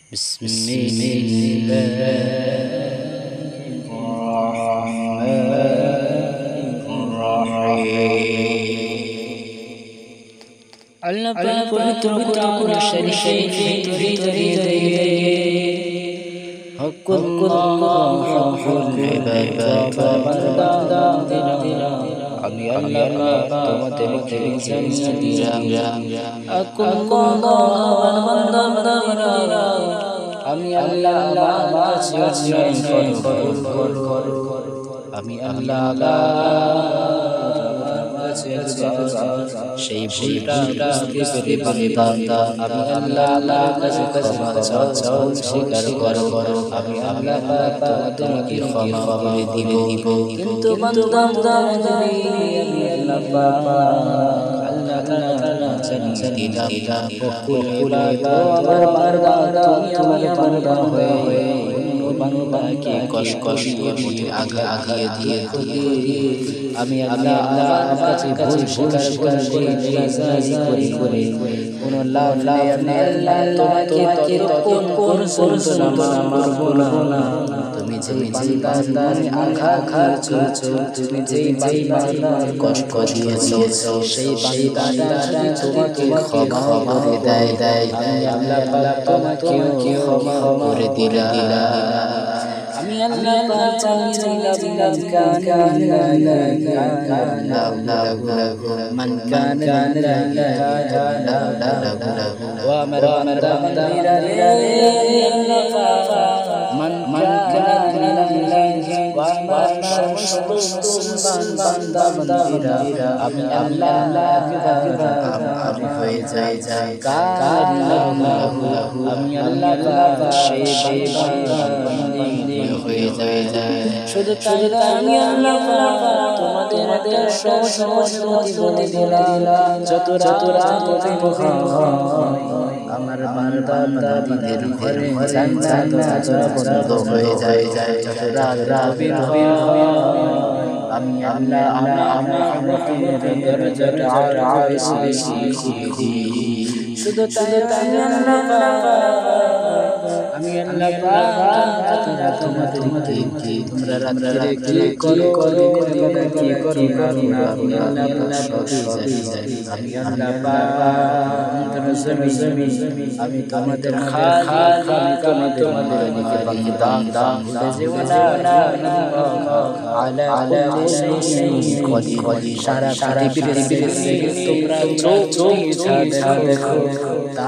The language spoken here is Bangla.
بسم الله الرحمن الرحيم আল্লাহ পাক পবিত্র কোরআন শরীফের ভিতরে হকুল ইবাদত আমি আল্লাহ পাক তোমাদেরকে জানিয়ে দিলাম আমি আল্লাহ আমি আল্লাহ সেই ভুলটা বুঝতে পেরে বান্দা আমি আল্লাহ কাছে ক্ষমা চাও স্বীকার করো আমি আল্লাহ তোমাদেরকে ক্ষমা করে দিব কিন্তু বান্দা আমি আল্লাহ তাআলা জানিয়ে দিলাম কুল ইবাদত তুমি আমার বান্দা হয়ে বান্দাকে কষ্ট দিয়ে আগিয়ে দিয়ে আমি আল্লাহর কাছে ভুল স্বীকার করে কোন লাভ নেই আল্লাহ তোমাকে ততক্ষণ করছো না মারবো না তুমি যেই বান্দার আঘাত তুমি যেই বান্দার কষ্ট দিয়েছো সেই বান্দাটা যদি তোমাকে ক্ষমা করে দেয় আমি আল্লাহ তোমাকে ক্ষমা করে দিলাম আমি আল্লাহ পাক জানিয়ে মান কানা ওয়া আমারা মান কানা আমি আল্লাহ হয়ে যাই আমি আল্লাহ সেই হয়ে যায় শুধু তাই আমি আল্লাহ তোমাদের সমস্ত দিলাম যত রাত আমার বান্দাদের ঘরে বন্ধ হয়ে যায় রাত আমি আল্লাহ দরজাটা শুধু তাই আমি আল্লাহ তোমাদেরকে তোমরা রাত্রে কি করো আমি আল্লাহ আমি তোমাদের আমি তোমাদের দাম ভুলে যেও না আলা সারা পৃথিবীর তোমরা চোখ দেখো তা